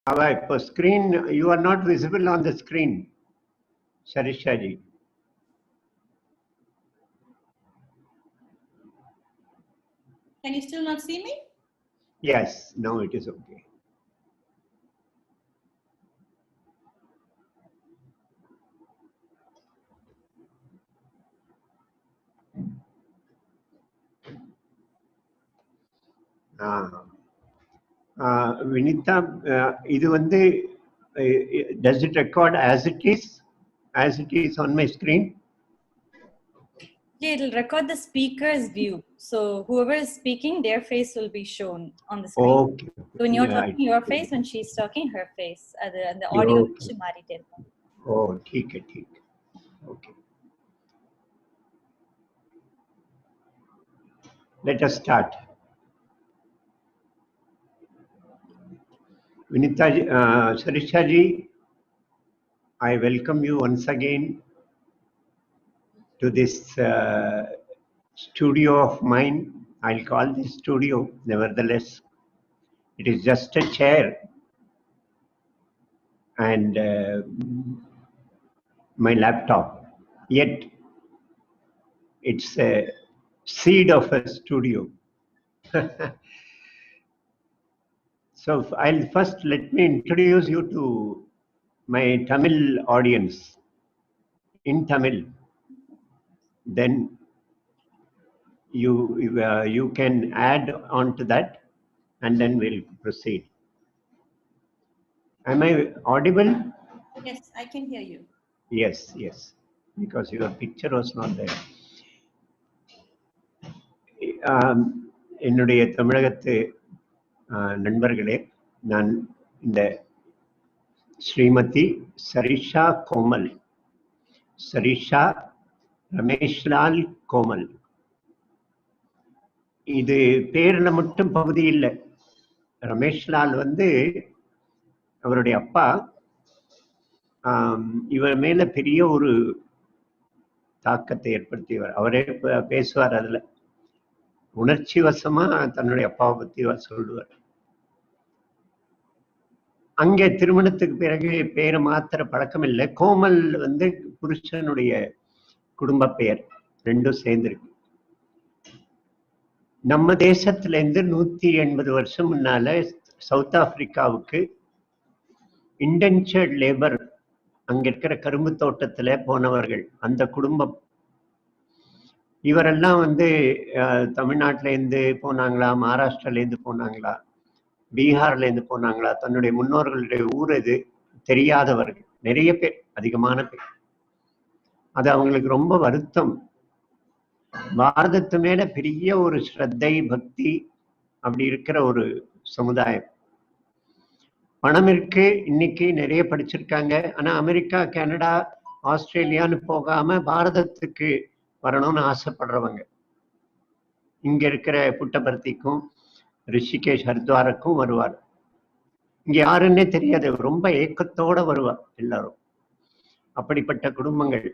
Our screen, you are not visible on the screen, Sarisha ji. Can you still not see me? Yes, now it is okay. Vinitha, இது வந்து does it record as it is on my screen? Yeah, it'll record the speaker's view. So whoever is speaking, their face will be shown on the screen. Okay. So when you're talking, your face, when she's talking, her face. And the audio Okay. मारी Oh, ठीक है. Okay. Let us start. Vinitha, Sarisha ji, I welcome you once again to this studio of mine. I'll call this studio, nevertheless. It is just a chair and my laptop. Yet, it's a seed of a studio. So I'll first let me introduce you to my Tamil audience in Tamil. Then you can add on to that, and then we'll proceed. Am I audible? Yes, I can hear you. Yes, because your picture was not there. என்னுடைய தமிழகத்து நண்பர்களே, நான் இந்த ஸ்ரீமதி சரிஷா கோமல், சரிஷா ரமேஷ்லால் கோமல், இது பேர்ல மட்டும் பகுதி இல்லை. ரமேஷ்லால் வந்து அவருடைய அப்பா. இவர் மேல பெரிய ஒரு தாக்கத்தை ஏற்படுத்தியவர். அவரே பேசுவார், அதுல உணர்ச்சி வசமா தன்னுடைய அப்பாவை பத்தி சொல்லுவார். அங்கே திருமணத்துக்கு பிறகு பேரை மாத்திர பழக்கம் இல்லை. கோமல் வந்து புருஷனுடைய குடும்ப பெயர், ரெண்டும் சேர்ந்திருக்கு. நம்ம தேசத்துல இருந்து 180 வருஷம் முன்னால சவுத் ஆப்பிரிக்காவுக்கு இண்டென்ச்சர்ட் லேபர், அங்க இருக்கிற கரும்பு தோட்டத்துல போனவர்கள் அந்த குடும்பம். இவரெல்லாம் வந்து தமிழ்நாட்டில இருந்து போனாங்களா, மகாராஷ்டிரால இருந்து போனாங்களா, பீகார்ல இருந்து போனாங்களா, தன்னுடைய முன்னோர்களுடைய ஊர் எது தெரியாதவர்கள் நிறைய பேர், அதிகமான பேர். அது அவங்களுக்கு ரொம்ப வருத்தம். பாரதத்து மேல பெரிய ஒரு ஸ்ரத்தை பக்தி அப்படி இருக்கிற ஒரு சமுதாயம். பணம் இருக்கு, இன்னைக்கு நிறைய படிச்சிருக்காங்க. ஆனா அமெரிக்கா, கனடா, ஆஸ்திரேலியான்னு போகாம பாரதத்துக்கு வரணும்னு ஆசைப்படுறவங்க. இங்க இருக்கிற புட்டபர்த்திக்கும் ரிஷிகேஷ் ஹரித்வாருக்கும் வருவார். இங்க யாருன்னே தெரியாது, ரொம்ப ஏக்கத்தோட வருவார் எல்லாரும். அப்படிப்பட்ட குடும்பங்கள்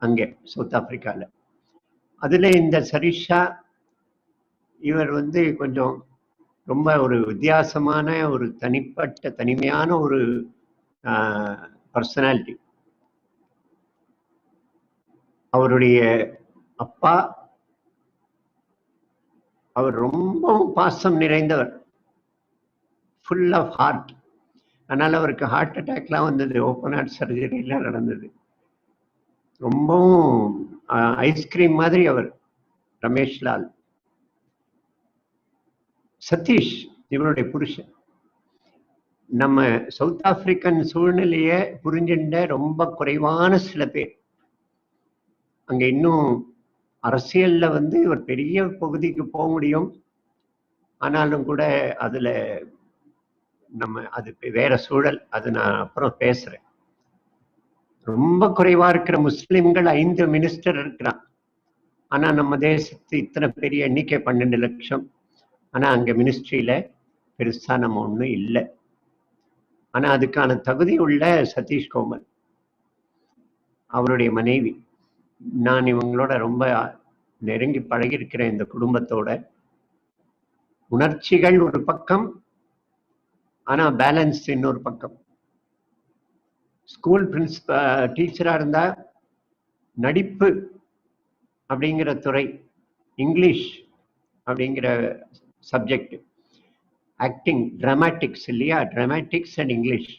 அங்கே சவுத் ஆப்பிரிக்கால. அதுல இந்த சரிஷா, இவர் வந்து கொஞ்சம் ரொம்ப ஒரு வித்தியாசமான ஒரு தனிப்பட்ட தனிமையான ஒரு பர்சனாலிட்டி. அவருடைய அப்பா அவர் ரொம்பவும் பாசம் நிறைந்தவர், ஃபுல் ஆஃப் ஹார்ட். அதனால அவருக்கு ஹார்ட் அட்டாக்லாம் வந்தது, ஓப்பன் ஹார்ட் சர்ஜரிலாம் நடந்தது. ரொம்பவும் ஐஸ்கிரீம் மாதிரி அவர். ரமேஷ்லால். சதீஷ் இவருடைய புருஷன். நம்ம சவுத் ஆப்பிரிக்கன் சூழ்நிலைய புரிஞ்சுட்ட ரொம்ப குறைவான சில பேர். அங்க இன்னும் அரசியல்ல வந்து ஒரு பெரிய பகுதிக்கு போக முடியும், ஆனாலும் கூட அதுல நம்ம அது வேற சூழல், அது நான் அப்புறம் பேசுறேன். ரொம்ப குறைவா இருக்கிற முஸ்லிம்கள் 5 மினிஸ்டர் இருக்கிறான். ஆனா நம்ம தேசத்து இத்தனை பெரிய எண்ணிக்கை 12 லட்சம். ஆனா அங்க மினிஸ்ட்ரியில பெருசா நம்ம ஒண்ணும் இல்லை. ஆனா அதுக்கான தகுதி உள்ள சதீஷ் கோமல், அவருடைய மனைவி. நான் இவங்களோட ரொம்ப நெருங்கி பழகி இருக்கிறேன். இந்த குடும்பத்தோட உணர்ச்சிகள் ஒரு பக்கம், ஆனா பேலன்ஸ் இன்னொரு பக்கம். ஸ்கூல் டீச்சரா இருந்தா நடிப்பு அப்படிங்கிற துறை, இங்கிலீஷ் அப்படிங்கிற சப்ஜெக்ட், ஆக்டிங், டிராமாட்டிக்ஸ் இல்லையா, dramatics and English,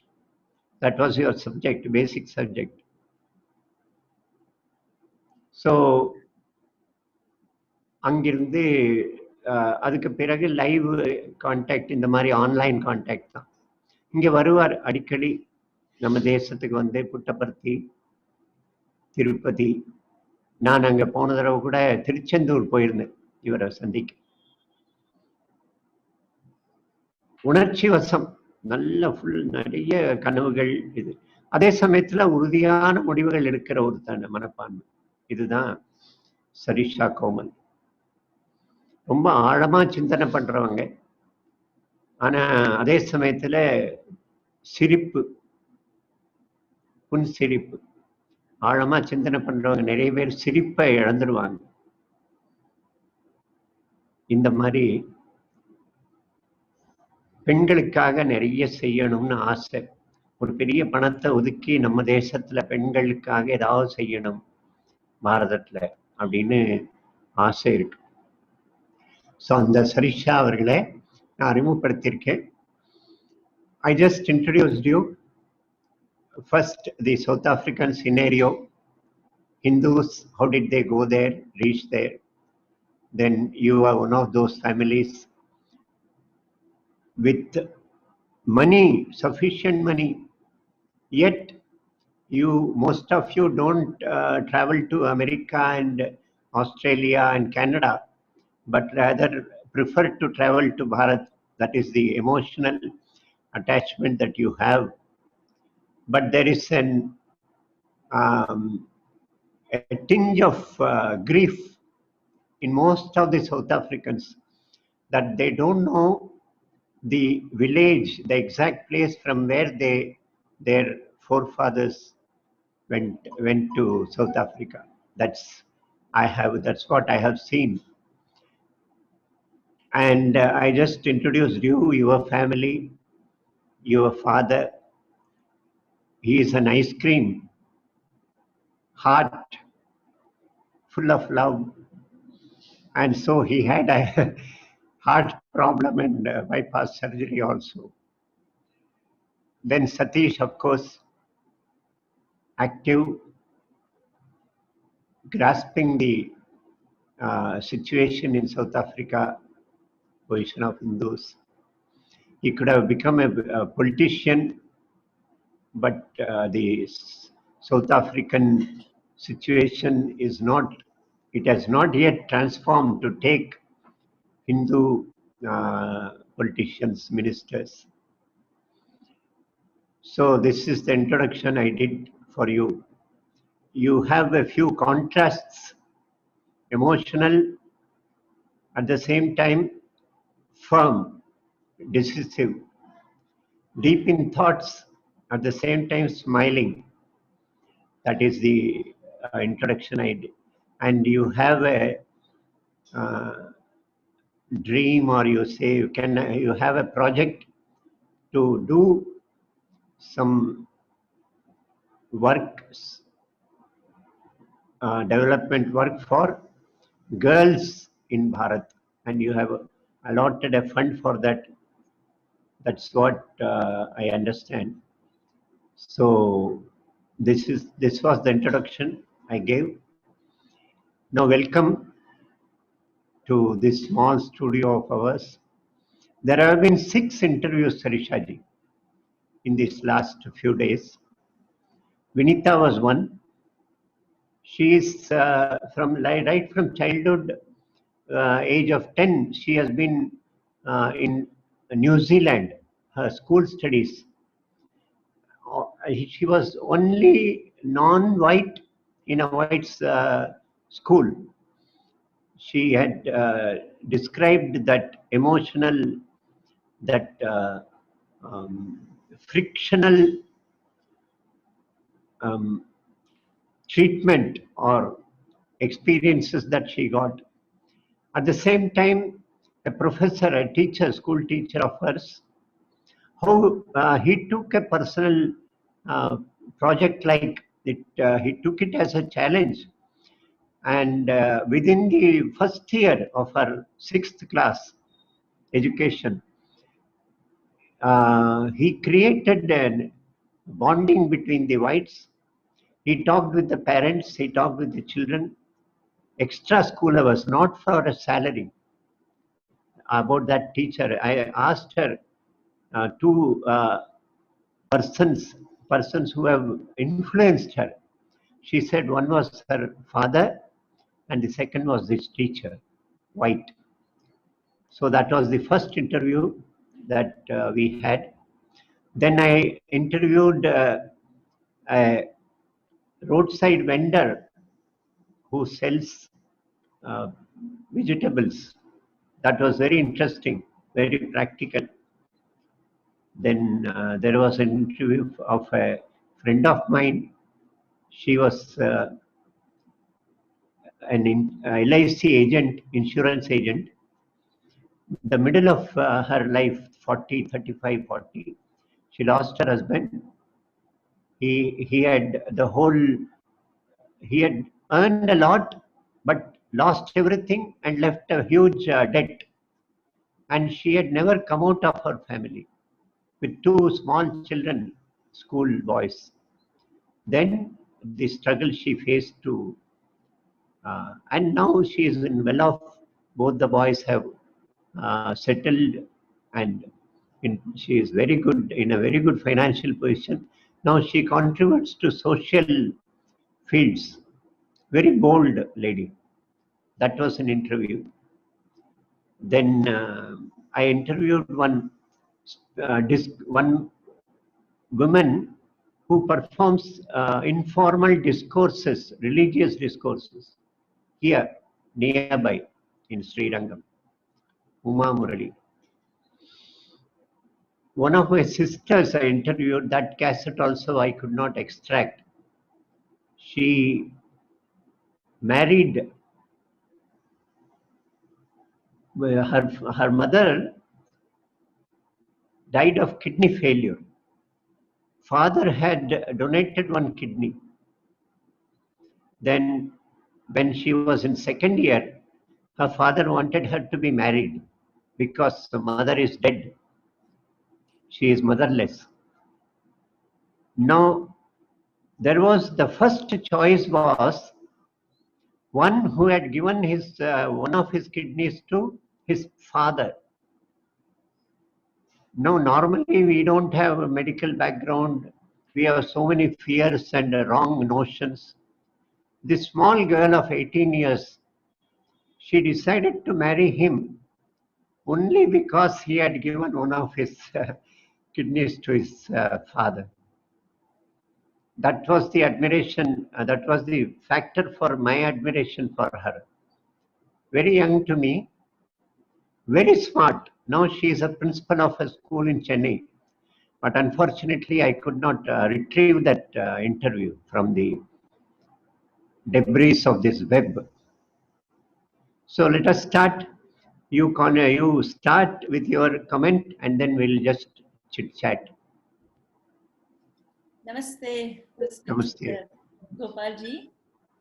that was your subject, basic subject. So அங்கிருந்து அதுக்கு பிறகு லைவ் கான்டாக்ட், இந்த மாதிரி ஆன்லைன் கான்டாக்ட் தான். இங்கே வருவார் அடிக்கடி நம்ம தேசத்துக்கு வந்து புட்டபர்த்தி, திருப்பதி. நான் அங்கே போன தடவை கூட திருச்செந்தூர் போயிருந்தேன் இவரை சந்திக்க. உணர்ச்சி வசம், நல்ல ஃபுல் நிறைய கனவுகள். இது அதே சமயத்துல உறுதியான முடிவுகள் எடுக்கிற ஒரு மனப்பான்மை. இதுதான் சரிஷா கோமல். ரொம்ப ஆழமா சிந்தனை பண்றவங்க, ஆனா அதே சமயத்துல சிரிப்பு, புன் சிரிப்பு. ஆழமா சிந்தனை பண்றவங்க நிறைய பேர் சிரிப்பை இழந்துடுவாங்க. இந்த மாதிரி பெண்களுக்காக நிறைய செய்யணும்னு ஆசை. ஒரு பெரிய பணத்தை ஒதுக்கி நம்ம தேசத்துல பெண்களுக்காக ஏதாவது செய்யணும் பாரதத்துல அப்படின்னு ஆசை இருக்கு. ஸோ அந்த சரிஷா அவர்களை நான் அறிமுகப்படுத்தியிருக்கேன். I just introduced you. First, the South African scenario. Hindus, how did they go there, reach there? Then you are one of those families with money, sufficient money, yet most of you don't travel to America and Australia and Canada, but rather prefer to travel to Bharat. That is the emotional attachment that you have. But there is a tinge of grief in most of the South Africans, that they don't know the village, the exact place from where their forefathers went to South Africa. That's what I have seen. And I just introduced you, your family, your father. He is an ice cream heart, full of love. And so he had a heart problem and bypass surgery also. Then Satish, of course, active, grasping the situation in South Africa, position of Hindus. He could have become a politician, but the South African situation is not, it has not yet transformed to take Hindu politicians, ministers. So this is the introduction I did for you. You have a few contrasts, emotional, at the same time firm, decisive, deep in thoughts, at the same time smiling. That is the introduction I did. And you have a dream, or you say you have a project to do some work, development work for girls in Bharat, and you have allotted a fund for that. That's what I understand. So this was the introduction I gave. Now welcome to this small studio of ours. There have been 6 interviews, Sarisha ji, in these last few days. Vinita was one. She is right from childhood, age of 10, she has been in New Zealand, her school studies. She was only non-white in a white school. She had described that emotional, that frictional treatment or experiences that she got. At the same time, a professor, a teacher, school teacher of hers, how he took a personal project like it. He took it as a challenge, and within the first year of her 6th class education, he created a bonding between the whites. He talked with the parents, he talked with the children, extra school hours, not for a salary. About that teacher, I asked her two persons who have influenced her. She said one was her father and the second was this teacher, white. So that was the first interview that we had. Then I interviewed a roadside vendor who sells uh, vegetables. That was very interesting, very practical. Then there was an interview of a friend of mine. She was an LIC agent, insurance agent. The middle of her life, 40, 35, 40, she lost her husband. He had the whole, he had earned a lot, but lost everything and left a huge debt. And she had never come out of her family with two small children, school boys. Then the struggle she faced to, and now she is in well off. Both the boys have settled, and she is very good, in a very good financial position. Now she contributes to social fields. Very bold lady. That was an interview. Then I interviewed one woman who performs informal discourses, religious discourses, here nearby in Srirangam, Uma Murali. One of my sisters I interviewed, that cassette also I could not extract. She married, her mother died of kidney failure. Father had donated one kidney. Then when she was in second year, her father wanted her to be married because the mother is dead. She is motherless. Now, there was the first choice was one who had given his one of his kidneys to his father. Now, normally we don't have a medical background. We have so many fears and wrong notions. This small girl of 18 years, she decided to marry him only because he had given one of his kidneys to his father. That was the admiration, that was the factor for my admiration for her. Very young to me, very smart. Now she is a principal of a school in Chennai. But unfortunately, I could not retrieve that interview from the debris of this web. So let us start. You start with your comment and then we'll just chit chat. Namaste, Mr. Gopalji,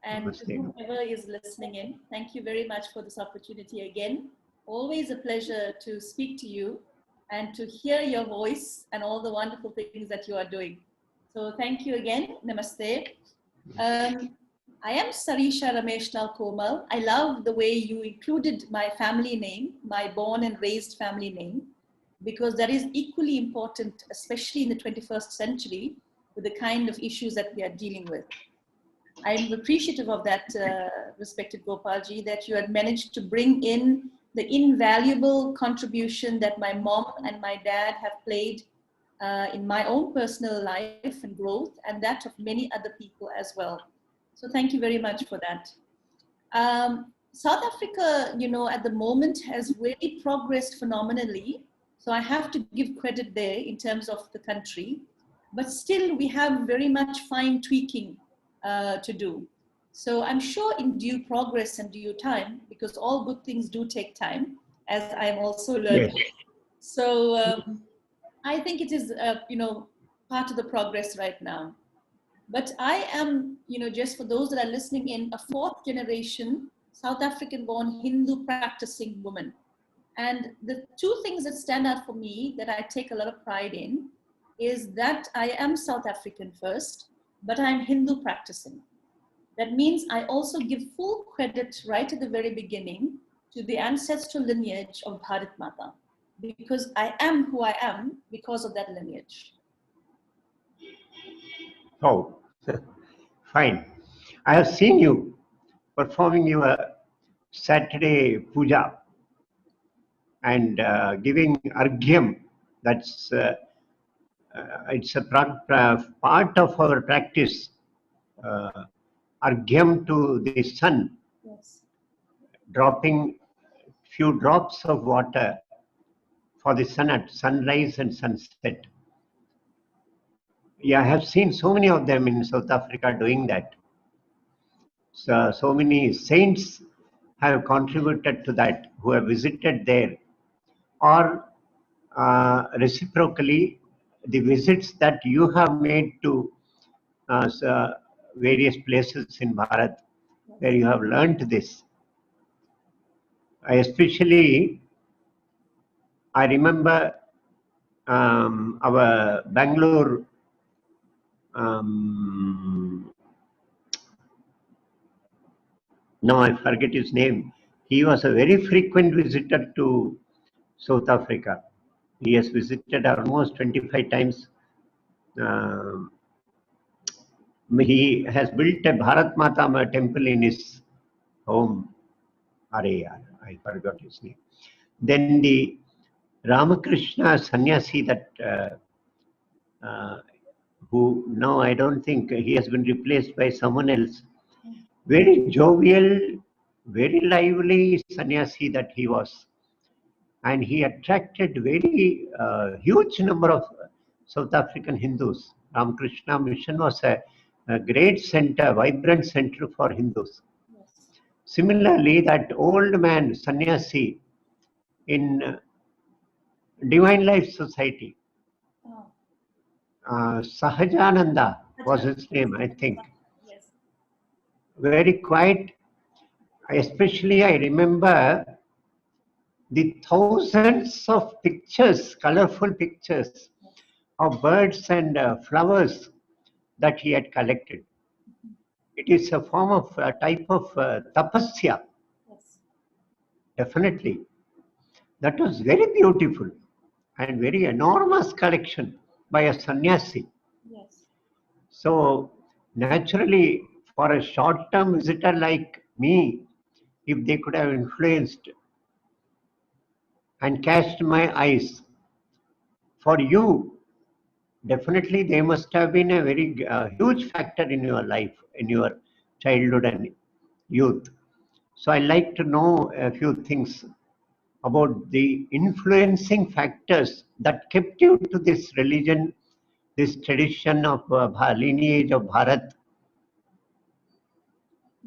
and to whoever is listening in. Thank you very much for this opportunity again. Always a pleasure to speak to you and to hear your voice and all the wonderful things that you are doing. So thank you again. Namaste. I am Sarisha Rameshlall Komal. I love the way you included my family name, my born and raised family name, because that is equally important, especially in the 21st century, with the kind of issues that we are dealing with. I'm appreciative of that, respected Gopalji, that you had managed to bring in the invaluable contribution that my mom and my dad have played in my own personal life and growth, and that of many other people as well. So thank you very much for that. South Africa, you know, at the moment has really progressed phenomenally. So I have to give credit there in terms of the country, but still we have very much fine tweaking to do. So I'm sure in due progress and due time, because all good things do take time, as I'm also learning. Yes. So I think it is, part of the progress right now. But I am, just for those that are listening in, a fourth generation South African born Hindu practicing woman. And the two things that stand out for me that I take a lot of pride in is that I am South African first, but I'm Hindu practicing. That means I also give full credit right at the very beginning to the ancestral lineage of Bharat Mata, because I am who I am because of that lineage. Oh, fine. I have seen you performing your Saturday puja and giving argyam. That's it's a part of our practice. Argyam to the sun, Yes. dropping few drops of water for the sun at sunrise and sunset. Yeah, I have seen so many of them in South Africa doing that. So many saints have contributed to that who have visited there, or reciprocally, the visits that you have made to various places in Bharat where you have learnt this. I remember our Bangalore now I forget his name. He was a very frequent visitor to South Africa. He has visited almost 25 times. He has built a Bharat Mata temple in his home. I forgot his name. Then the Ramakrishna sannyasi who now I don't think he has been replaced by someone else. Very jovial, very lively sannyasi that he was. And he attracted very huge number of South African Hindus. Ramakrishna Mission was a great center, vibrant center for Hindus. Yes. Similarly, that old man, sannyasi, in Divine Life Society, Sahajananda was his name, I think. Yes. Very quiet. Especially, I remember the thousands of pictures, colorful pictures of birds and flowers that he had collected. It is a form of a type of tapasya. Yes. Definitely. That was very beautiful and very enormous collection by a sannyasi. Yes. So naturally, for a short-term visitor like me, if they could have influenced and cast my eyes, for you, definitely they must have been a very huge factor in your life, in your childhood and youth. So I like to know a few things about the influencing factors that kept you to this religion, this tradition of lineage of Bharat.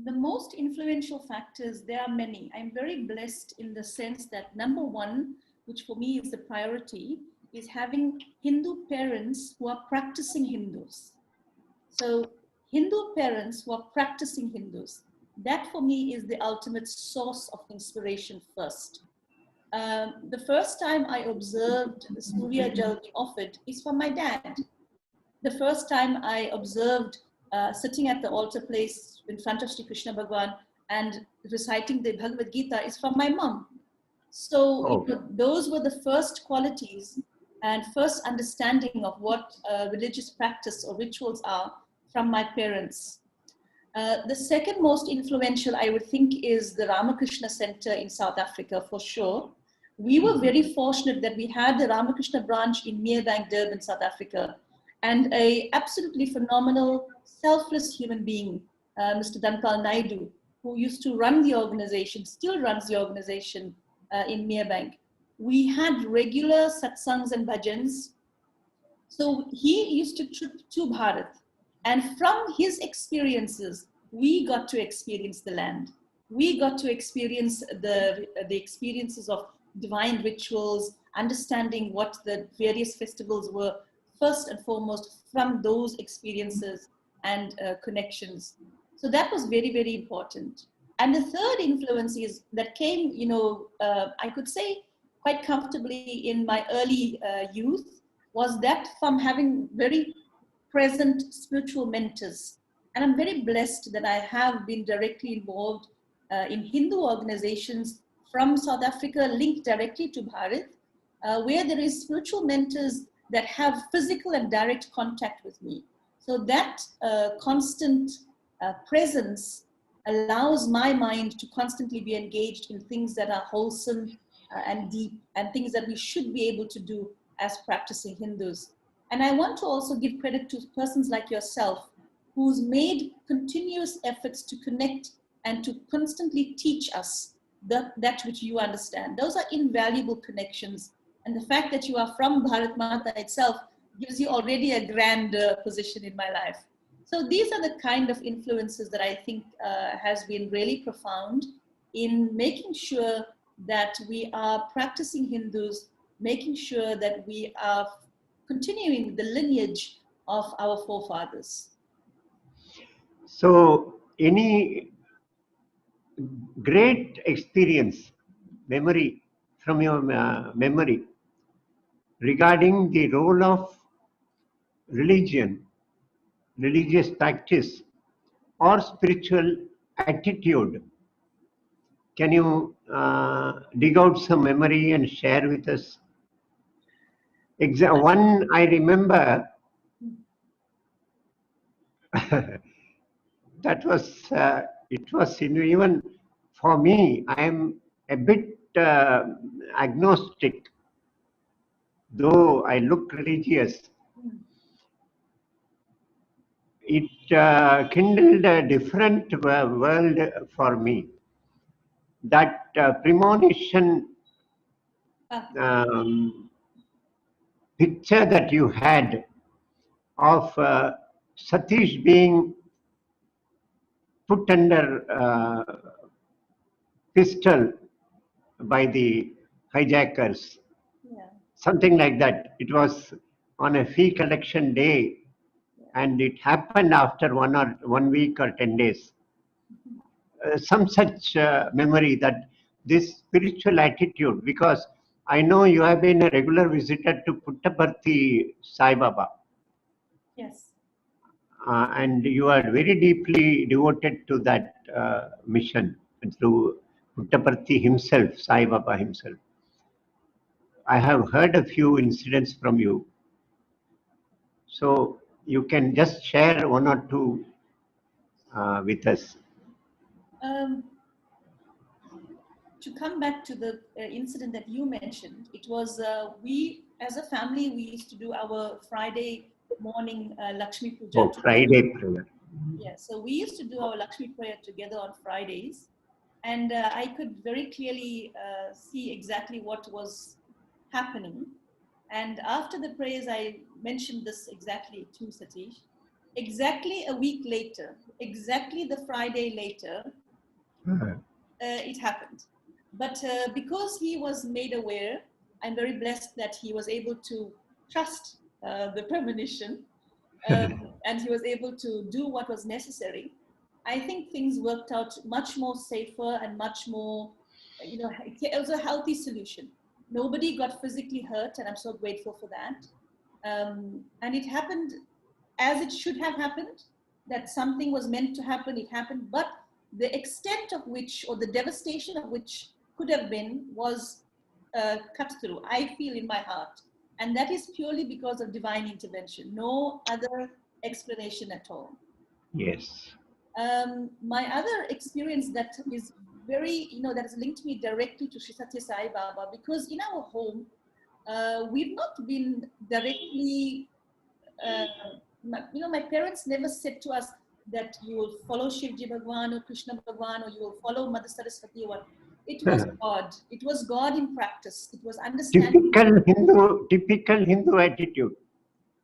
The most influential factors, there are many. I'm very blessed in the sense that number one, which for me is the priority, is having Hindu parents who are practicing Hindus. So Hindu parents who are practicing Hindus, that for me is the ultimate source of inspiration first. The first time I observed Surya Jal offered is from my dad. The first time I observed sitting at the altar place in front of Shri Krishna Bhagwan and reciting the Bhagavad Gita is from my mom. So those were the first qualities and first understanding of what religious practice or rituals are from my parents. The second most influential, I would think, is the Ramakrishna Center in South Africa, for sure. We were very fortunate that we had the Ramakrishna branch in Merebank, Durban, South Africa, and a absolutely phenomenal, selfless human being, Mr. Danpal Naidu, who used to run the organization, still runs the organization in Merebank. We had regular satsangs and bhajans. So he used to trip to Bharat. And from his experiences, we got to experience the land. We got to experience the experiences of divine rituals, understanding what the various festivals were, first and foremost from those experiences and connections. So that was very, very important. And the third influence is that came, I could say quite comfortably in my early youth, was that from having very present spiritual mentors. And I'm very blessed that I have been directly involved in Hindu organizations from South Africa linked directly to Bharat, where there is spiritual mentors that have physical and direct contact with me. So that constant presence allows my mind to constantly be engaged in things that are wholesome and deep, and things that we should be able to do as practicing Hindus. And I want to also give credit to persons like yourself, who's made continuous efforts to connect and to constantly teach us that which you understand. Those are invaluable connections. And the fact that you are from Bharat Mata itself gives you already a grand position in my life. So these are the kind of influences that I think has been really profound in making sure that we are practicing Hindus, making sure that we are continuing the lineage of our forefathers. So, any great experience, memory from your memory regarding the role of religion, religious practice, or spiritual attitude? Can you dig out some memory and share with us? One I remember, that was, it was even for me, I am a bit agnostic, though I look religious. It kindled a different world for me. That premonition picture that you had of Satish being put under pistol by the hijackers, something like that. It was on a fee collection day, and it happened after 1 week or 10 days. Some such memory, that this spiritual attitude, because I know you have been a regular visitor to Puttaparthi Sai Baba. Yes. And you are very deeply devoted to that mission through Puttaparthi himself, Sai Baba himself. I have heard a few incidents from you. So you can just share one or two with us. To come back to the incident that you mentioned, it was we as a family, we used to do our Friday morning Lakshmi Pooja. Oh, Friday prayer. Yeah, so we used to do our Lakshmi prayer together on Fridays, and I could very clearly see exactly what was happening. And after the prayers, I mentioned this exactly to Satish. Exactly a week later, exactly the Friday later, it happened. But because he was made aware, I'm very blessed that he was able to trust the premonition, and he was able to do what was necessary. I think things worked out much more safer and much more, it was a healthy solution. Nobody got physically hurt, and I'm so grateful for that. And it happened as it should have happened, that something was meant to happen, it happened, but the extent of which, or the devastation of which could have been, was cut through, I feel, in my heart. And that is purely because of divine intervention, no other explanation at all. Yes. My other experience that is very, that has linked me directly to Shri Satya Sai Baba, because in our home, we've not been directly, my parents never said to us that you will follow Shivji Bhagwan or Krishna Bhagwan, or you will follow Mother Saraswati or what. It was God. It was God in practice. It was understanding. Typical Hindu attitude.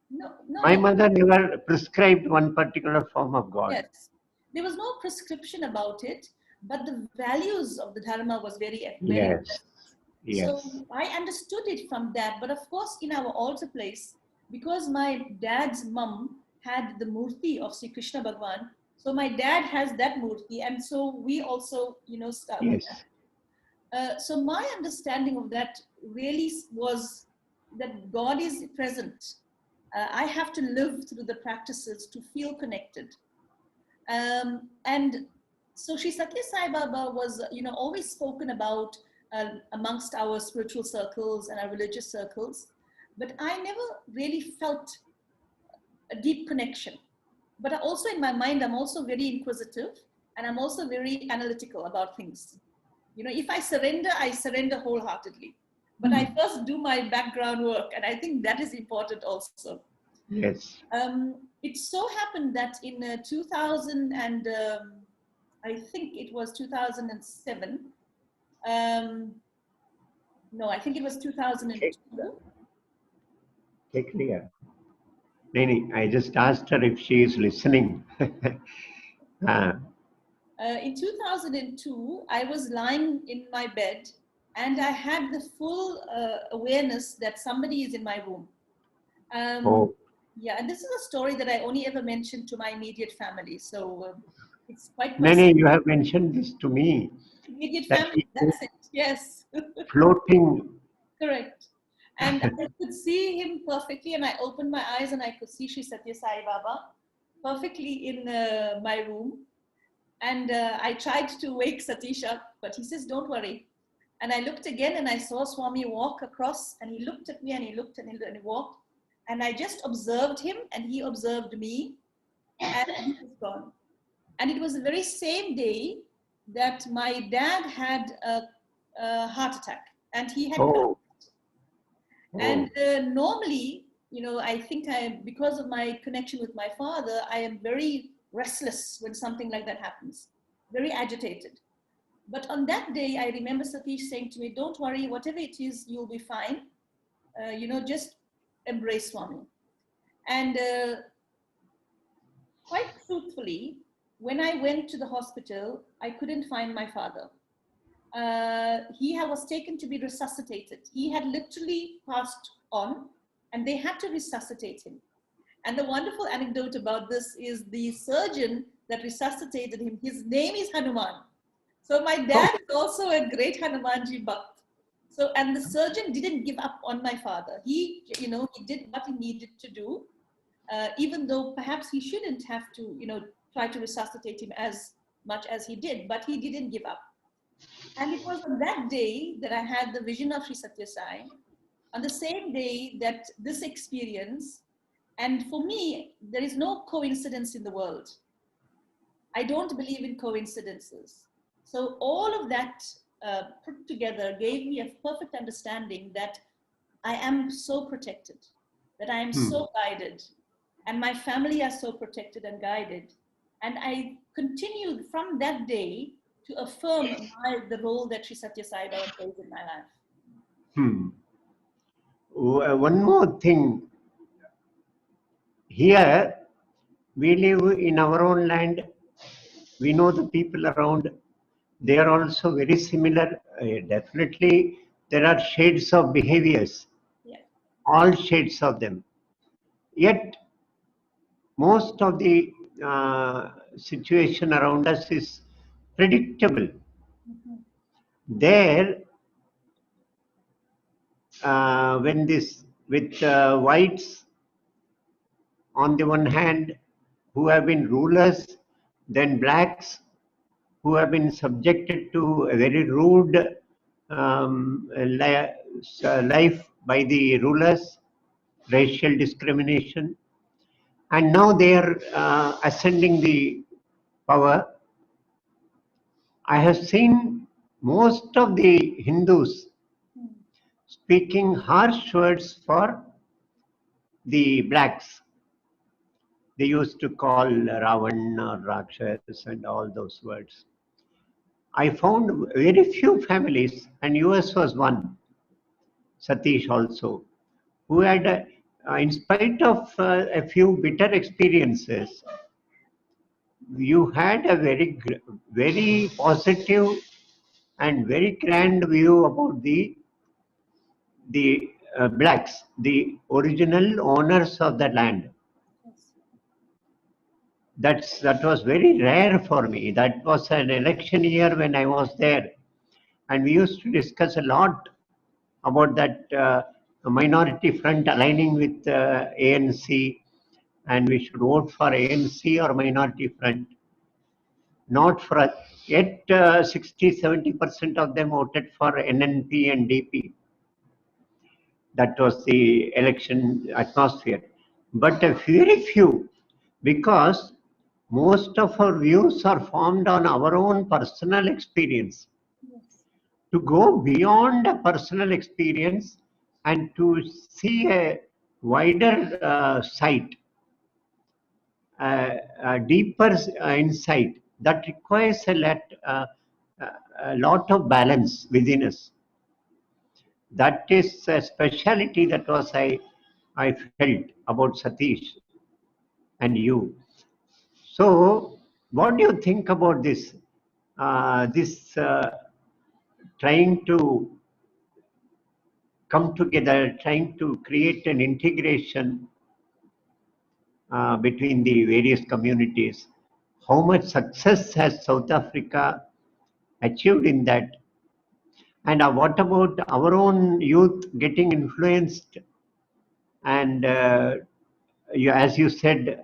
No, my mother never prescribed one particular form of God. Yes, there was no prescription about it, but the values of the Dharma was very Yes. Yes. So I understood it from that. But of course, in our altar place, because my dad's mum had the murti of Sri Krishna Bhagwan, so my dad has that murti, and so we also, start with Yes. that. So my understanding of that really was that God is present. I have to live through the practices to feel connected. And so Shri Satya Sai Baba was, always spoken about amongst our spiritual circles and our religious circles, but I never really felt a deep connection. But also in my mind, I'm also very inquisitive, and I'm also very analytical about things. If I surrender wholeheartedly. But I first do my background work, and I think that is important also. Yes. It so happened that in 2000 and I think it was 2007. No, I think it was 2002. Take clear. Nani, I just asked her if she is listening. In 2002, I was lying in my bed, and I had the full awareness that somebody is in my room. Oh. Yeah, and this is a story that I only ever mentioned to my immediate family. So it's quite Nani, you have mentioned this to me. Immediate That family, that's it, yes. Floating. Correct. And I could see him perfectly, and I opened my eyes and I could see Shri Satya Sai Baba perfectly in my room. And I tried to wake Satish up, but he says, don't worry. And I looked again and I saw Swami walk across, and he looked at me and he looked and he walked. And I just observed him and he observed me, and he was gone. And it was the very same day that my dad had a heart attack, and he had Oh. and normally, I think because of my connection with my father, I am very restless when something like that happens, very agitated. But on that day, I remember Satish saying to me, don't worry, whatever it is, you'll be fine. Just embrace Swami. And quite truthfully, when I went to the hospital, I couldn't find my father. He was taken to be resuscitated. He had literally passed on, and they had to resuscitate him. And the wonderful anecdote about this is the surgeon that resuscitated him, his name is Hanuman. So my dad is also a great Hanumanji Bhakt. So, and the surgeon didn't give up on my father. He did what he needed to do, even though perhaps he shouldn't have to, try to resuscitate him as much as he did, but he didn't give up. And it was on that day that I had the vision of Sri Satya Sai, on the same day that this experience, and for me, there is no coincidence in the world. I don't believe in coincidences. So all of that put together gave me a perfect understanding that I am so protected, that I am so guided, and my family are so protected and guided. And I continued from that day to affirm the role that Sri Satya Sai Baba plays in my life. One more thing. Here, we live in our own land. We know the people around. They are also very similar. Definitely, there are shades of behaviors. Yeah. All shades of them. Yet, most of the situation around us is predictable. There, when this with whites on the one hand, who have been rulers, then blacks who have been subjected to a very rude life by the rulers, racial discrimination, and now they are ascending the power. I have seen most of the Hindus speaking harsh words for the blacks. They used to call Ravan or Rakshas and all those words. I found very few families, and yours was one, Satish also, who had, in spite of a few bitter experiences, you had a very positive and very grand view about the the blacks, the original owners of the land. That was very rare for me. That was an election year when I was there, and we used to discuss a lot about that minority front aligning with ANC, and we should vote for ANC or minority front, not for us. Yet 60-70% of them voted for NNP and DP. That was the election atmosphere. But very few, because most of our views are formed on our own personal experience. Yes. To go beyond a personal experience and to see a wider sight, a deeper insight, that requires a lot of balance within us. That is a speciality that was I felt about Satish and you. So, what do you think about this? Trying to come together, trying to create an integration between the various communities. How much success has South Africa achieved in that? And what about our own youth getting influenced and, as you said,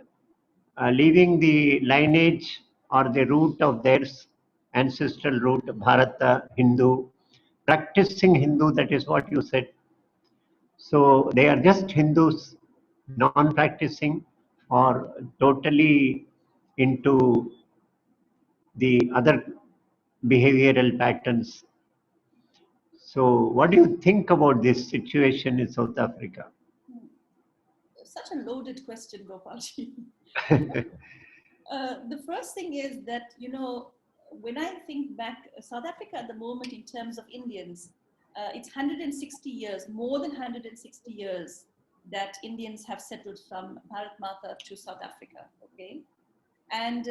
leaving the lineage or the root of theirs, ancestral root, Bharata, Hindu, practicing Hindu, that is what you said. So they are just Hindus, non-practicing or totally into the other behavioral patterns. So what do you think about this situation in South Africa? Such a loaded question, Gopalji. The first thing is that, you know, when I think back, South Africa at the moment in terms of Indians, it's 160 years, more than 160 years that Indians have settled from Bharat Mata to South Africa, okay? And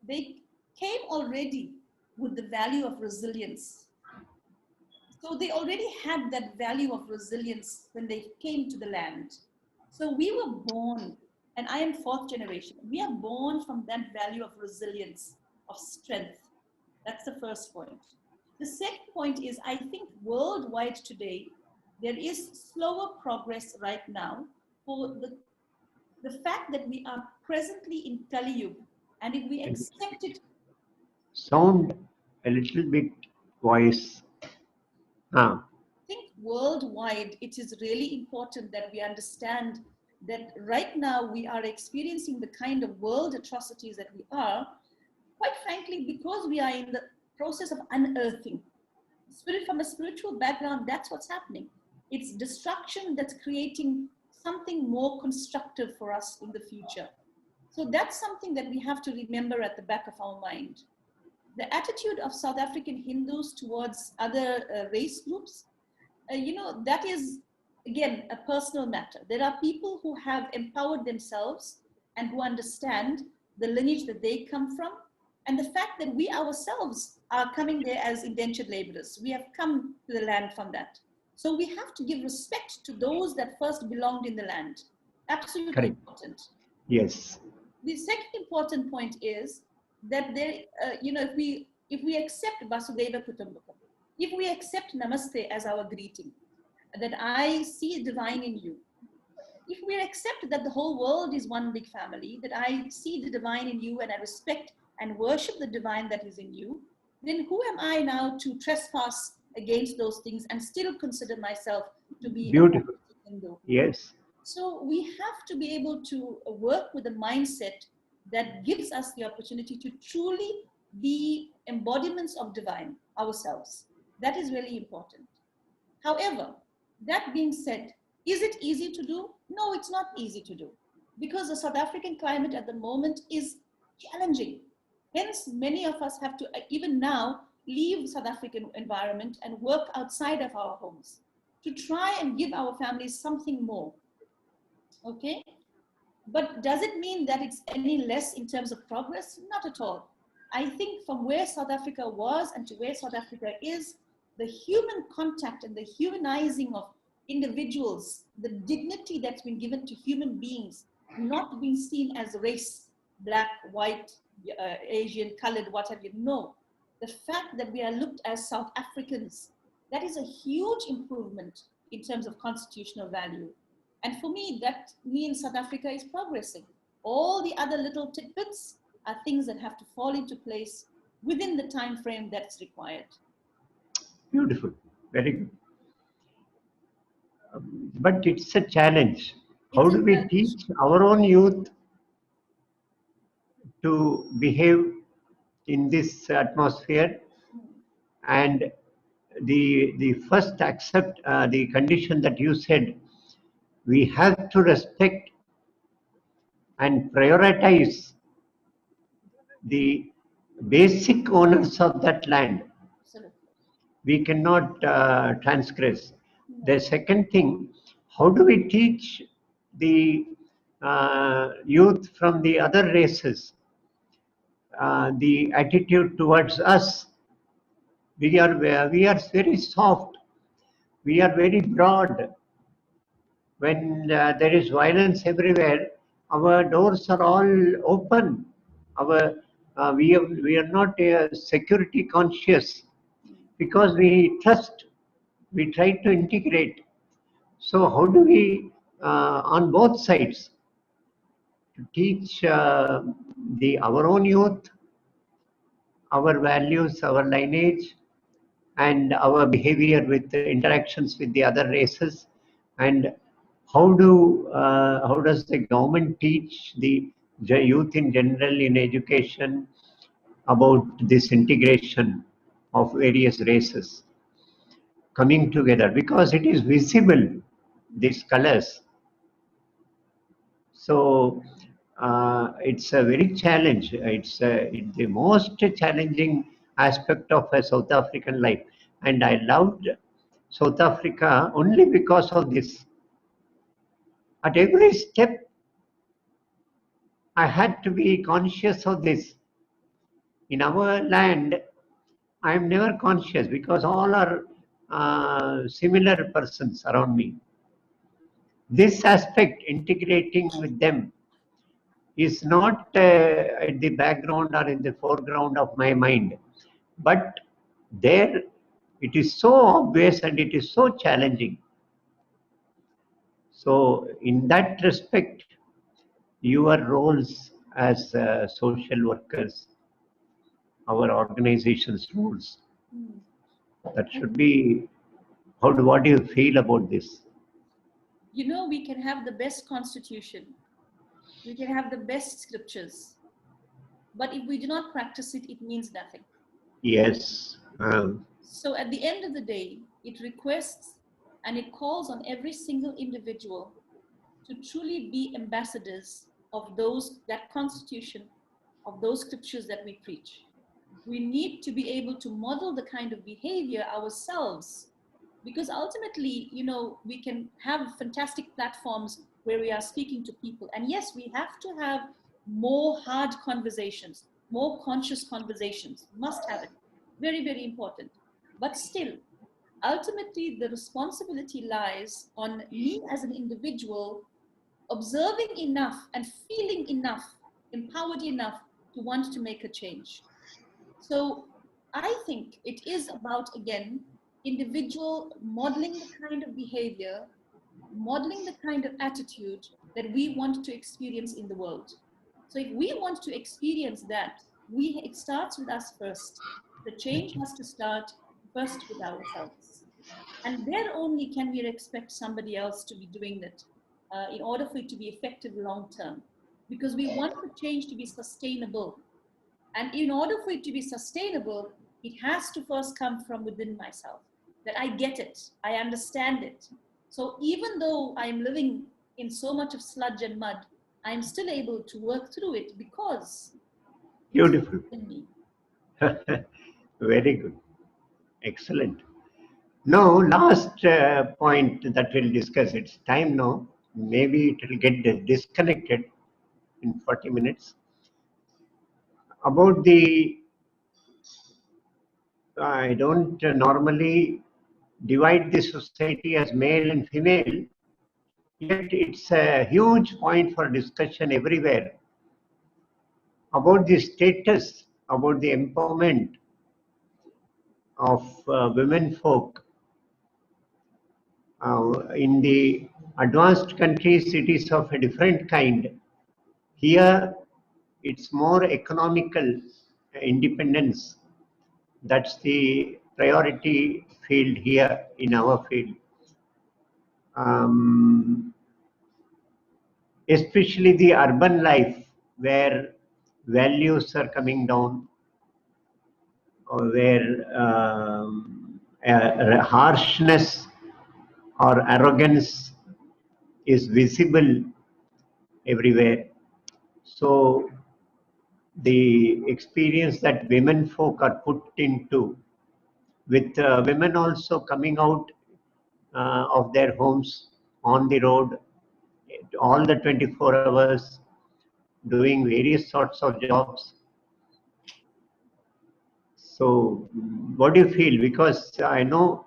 they came already with the value of resilience. So they already had that value of resilience when they came to the land. So we were born, and I am fourth generation, we are born from that value of resilience, of strength. That's the first point. The second point is, I think worldwide today, there is slower progress right now for the fact that we are presently in Kali Yuga, and if we accept it. Sound a little bit voice. I think worldwide, it is really important that we understand that right now we are experiencing the kind of world atrocities that we are, quite frankly, because we are in the process of unearthing. Spirit, from a spiritual background, that's what's happening. It's destruction that's creating something more constructive for us in the future. So that's something that we have to remember at the back of our mind. The attitude of South African Hindus towards other race groups, you know, that is, again, a personal matter. There are people who have empowered themselves and who understand the lineage that they come from, and the fact that we ourselves are coming there as indentured laborers. We have come to the land from that. So we have to give respect to those that first belonged in the land. Absolutely Correct. important. Yes. The second important point is that there, you know, if we accept Vasudeva Kutumbakam, if we accept Namaste as our greeting, that I see divine in you, if we accept that the whole world is one big family, that I see the divine in you and I respect and worship the divine that is in you, then who am I now to trespass against those things and still consider myself to be beautiful a Hindu? Yes. So we have to be able to work with a mindset that gives us the opportunity to truly be embodiments of divine ourselves. That is really important. However, that being said, is it easy to do? No, it's not easy to do, because the South African climate at the moment is challenging. Hence, many of us have to, even now, leave South African environment and work outside of our homes to try and give our families something more. Okay? But does it mean that it's any less in terms of progress? Not at all. I think from where South Africa was and to where South Africa is, the human contact and the humanizing of individuals, the dignity that's been given to human beings, not being seen as race, black, white, Asian, colored, what have you. No, the fact that we are looked as South Africans, that is a huge improvement in terms of constitutional value. And for me, that means South Africa is progressing. All the other little tidbits are things that have to fall into place within the time frame that's required. Beautiful, very good. But it's a challenge. How do we teach our own youth to behave in this atmosphere? And the first accept the condition that you said, we have to respect and prioritize the basic owners of that land. Absolutely. We cannot transgress. The second thing, how do we teach the youth from the other races the attitude towards us? We are very soft. We are very broad. When there is violence everywhere, our doors are all open. We are not security conscious because we trust. We try to integrate. So how do we, on both sides, to teach our own youth, our values, our lineage, and our behavior with the interactions with the other races, and how does the government teach the youth in general in education about this integration of various races coming together, because it is visible, these colors. So it's a very challenge. It's the most challenging aspect of a South African life. And I loved South Africa only because of this. At every step, I had to be conscious of this. In our land, I am never conscious because all are similar persons around me. This aspect, integrating with them, is not at the background or in the foreground of my mind. But there, it is so obvious and it is so challenging. So in that respect, your roles as social workers, our organization's roles, that should be, what do you feel about this? You know, we can have the best constitution, we can have the best scriptures, but if we do not practice it, it means nothing. Yes. So at the end of the day, it requests and it calls on every single individual to truly be ambassadors of that constitution, of those scriptures that we preach. We need to be able to model the kind of behavior ourselves, because ultimately, you know, we can have fantastic platforms where we are speaking to people. And yes, we have to have more hard conversations, more conscious conversations, must have it. Very, very important. But still, ultimately, the responsibility lies on me as an individual, observing enough and feeling enough, empowered enough to want to make a change. So I think it is about, again, individual modeling the kind of behavior, modeling the kind of attitude that we want to experience in the world. So if we want to experience that, it starts with us first. The change has to start first with ourselves. And there only can we expect somebody else to be doing that in order for it to be effective long term. Because we want the change to be sustainable. And in order for it to be sustainable, it has to first come from within myself, that I get it, I understand it. So even though I'm living in so much of sludge and mud, I'm still able to work through it because Beautiful. it's in me. Very good. Excellent. Now, last point that we'll discuss. It's time now. Maybe it will get disconnected in 40 minutes. About I don't normally divide the society as male and female, yet it's a huge point for discussion everywhere about the status, about the empowerment of women folk. In the advanced countries, it is of a different kind. Here, it's more economical independence. That's the priority field here in our field. Especially the urban life, where values are coming down, or where harshness or arrogance is visible everywhere. So the experience that women folk are put into, with women also coming out of their homes on the road all the 24 hours, doing various sorts of jobs. So what do you feel? Because I know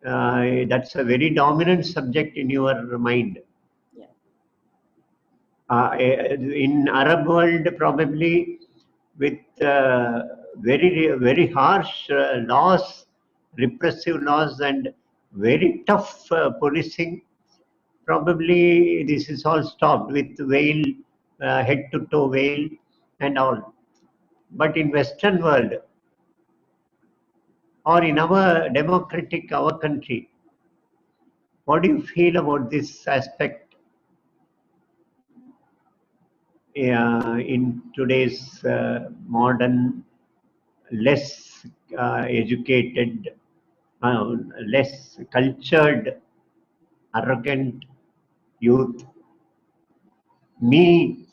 that's a very dominant subject in your mind. In Arab world, probably with very harsh laws, repressive laws, and very tough policing, probably this is all stopped with veil, head to toe veil and all. But in Western world, or in our democratic, our country, what do you feel about this aspect in today's modern, less educated, less cultured, arrogant youth? Me,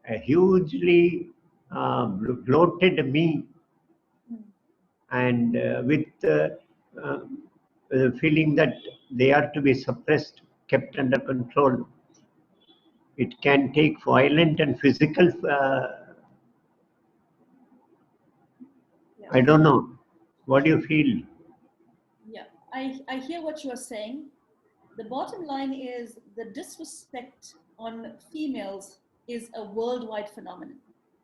a hugely bloated me, and with the feeling that they are to be suppressed, kept under control. It can take violent and physical, I don't know. What do you feel? Yeah, I hear what you are saying. The bottom line is the disrespect on females is a worldwide phenomenon.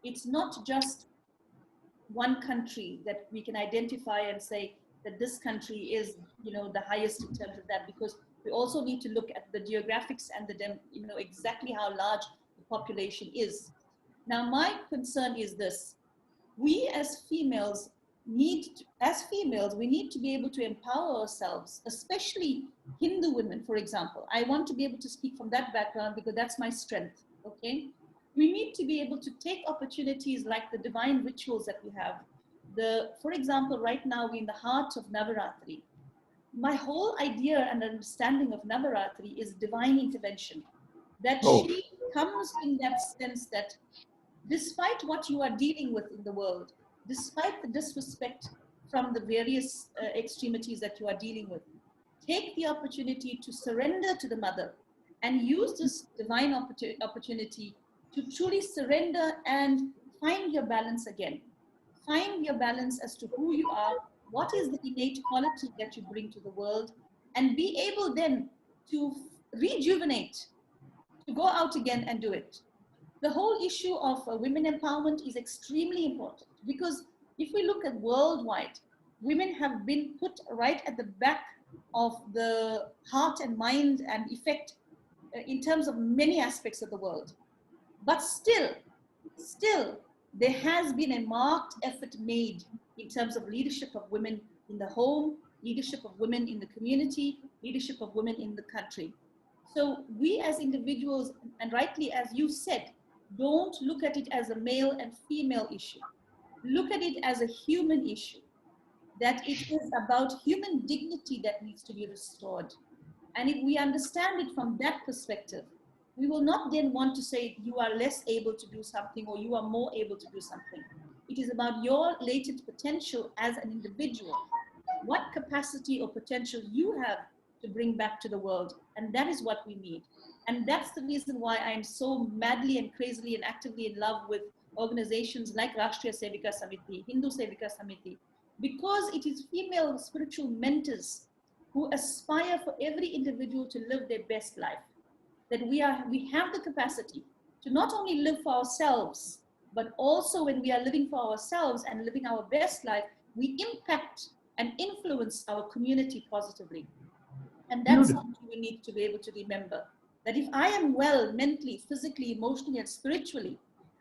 It's not just one country that we can identify and say that this country is, the highest in terms of that, because we also need to look at the geographics and exactly how large the population is. Now, my concern is this: we as females we need to be able to empower ourselves, especially Hindu women, for example. I want to be able to speak from that background because that's my strength, okay? We need to be able to take opportunities like the divine rituals that we have. For example, right now we're in the heart of Navarathri. My whole idea and understanding of Navarathri is divine intervention. That she comes in that sense that despite what you are dealing with in the world, despite the disrespect from the various extremities that you are dealing with, take the opportunity to surrender to the mother and use this divine opportunity to truly surrender and find your balance again. Find your balance as to who you are, what is the innate quality that you bring to the world, and be able then to rejuvenate, to go out again and do it. The whole issue of women empowerment is extremely important, because if we look at worldwide, women have been put right at the back of the heart and mind and effect in terms of many aspects of the world. But still, there has been a marked effort made in terms of leadership of women in the home, leadership of women in the community, leadership of women in the country. So we as individuals, and rightly as you said, don't look at it as a male and female issue. Look at it as a human issue, that it is about human dignity that needs to be restored. And if we understand it from that perspective, we will not then want to say you are less able to do something or you are more able to do something. It is about your latent potential as an individual, what capacity or potential you have to bring back to the world. And that is what we need. And that's the reason why I'm so madly and crazily and actively in love with organizations like Rashtriya Sevika Samiti, Hindu Sevika Samiti, because it is female spiritual mentors who aspire for every individual to live their best life, that we have the capacity to not only live for ourselves, but also when we are living for ourselves and living our best life, we impact and influence our community positively. And that's something we need to be able to remember, that if I am well mentally, physically, emotionally, and spiritually,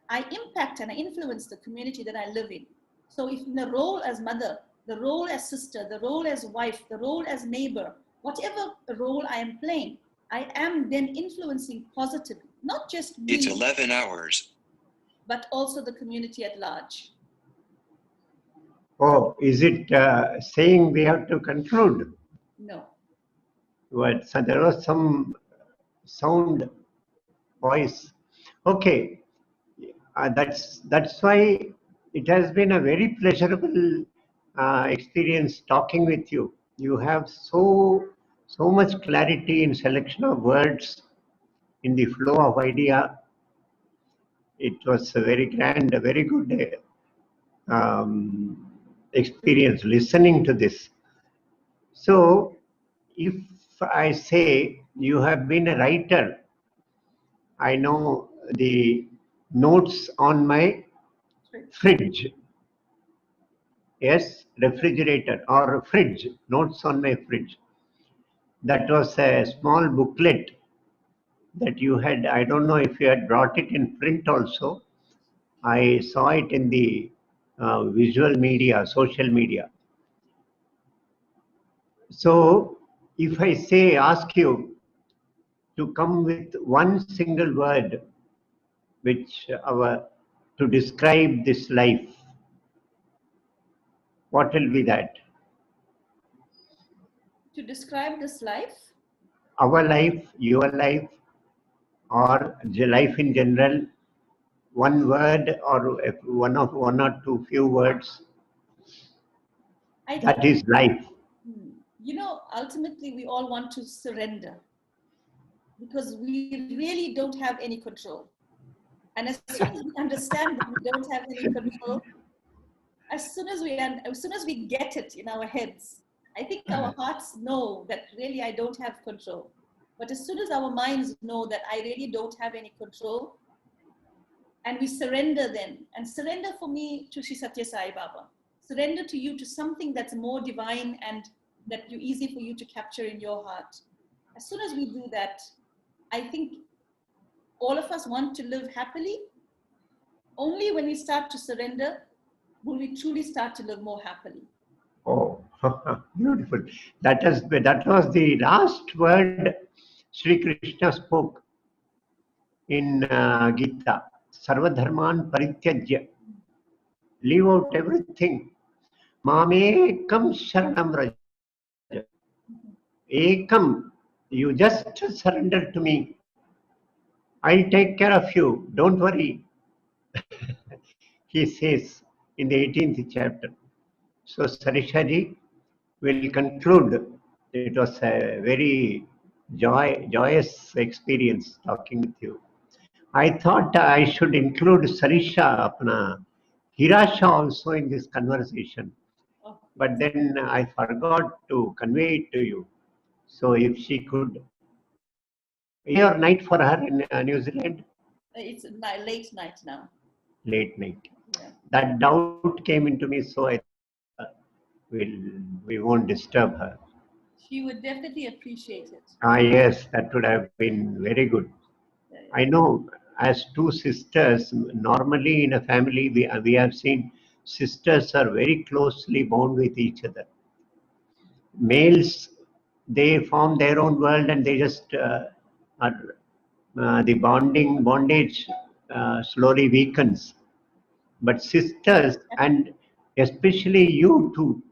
I impact and I influence the community that I live in. So if in the role as mother, the role as sister, the role as wife, the role as neighbor, whatever role I am playing, I am then influencing positively, not just me. It's 11 hours. But also the community at large. Oh, is it saying we have to conclude? No. What? So there was some sound voice. Okay, that's why it has been a very pleasurable experience talking with you. You have so much clarity in selection of words, in the flow of idea. It was a very grand, a very good experience listening to this. So, if I say you have been a writer, I know the notes on my fridge. Yes, refrigerator or fridge, notes on my fridge. That was a small booklet that you had. I don't know if you had brought it in print also. I saw it in the visual media, social media. So if I say, ask you to come with one single word which to describe this life, what will be that? To describe this life? Our life, your life, or life in general, one word or one or two few words. That is life. You know, ultimately we all want to surrender because we really don't have any control. And as soon as we understand that we don't have any control, as soon as we get it in our heads, I think our hearts know that really I don't have control. But as soon as our minds know that I really don't have any control, and we surrender then, and surrender for me to Sri Satya Sai Baba, surrender to you, to something that's more divine and that you easy for you to capture in your heart. As soon as we do that, I think all of us want to live happily. Only when we start to surrender will we truly start to live more happily. Oh, beautiful. That was the last word Sri Krishna spoke in Gita. Sarvadharman parityajya. Leave out everything. Mamekam sharanam raja. Ekam. You just surrender to me. I'll take care of you. Don't worry. He says in the 18th chapter. So Sarisha ji will conclude. It was a very joyous experience talking with you. I thought I should include Sarisha, apna Hirasha also in this conversation. But then I forgot to convey it to you. So if she could, day or night for her in New Zealand? It's late night now. Late night. Yeah. That doubt came into me, so I we won't disturb her. She would definitely appreciate it. Yes, that would have been very good. Yeah. I know as two sisters, normally in a family, we have seen sisters are very closely bound with each other. Males, they form their own world and they just are, the bondage slowly weakens. But sisters, and especially you two,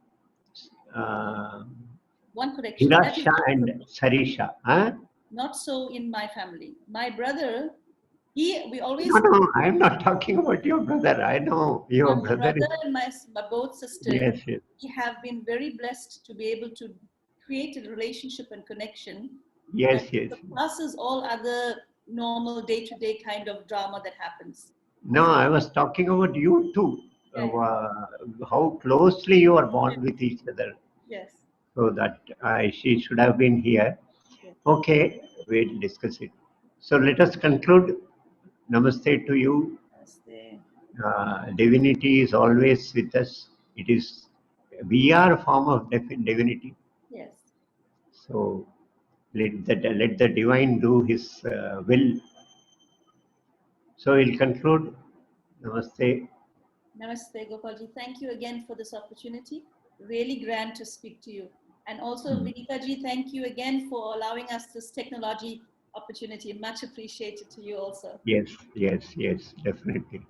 one correction. Hirasha and Sarisha. Huh? Not so in my family. My brother, we always... No, I'm not talking about your brother. I know your my brother. Brother and my both sisters, Yes. We have been very blessed to be able to create a relationship and connection. Yes. Surpasses all other normal day-to-day kind of drama that happens. No, I was talking about you too. how closely you are bond with each other. Yes. So that she should have been here. Yes. Okay, we'll discuss it. So let us conclude. Namaste to you. Namaste. Divinity is always with us. It is, we are a form of divinity. Yes. So let the divine do his will. So we'll conclude. Namaste. Namaste, Gopalji. Thank you again for this opportunity. Really grand to speak to you. And also, Vinitaji, thank you again for allowing us this technology opportunity. Much appreciated to you also. Yes, yes, yes, definitely.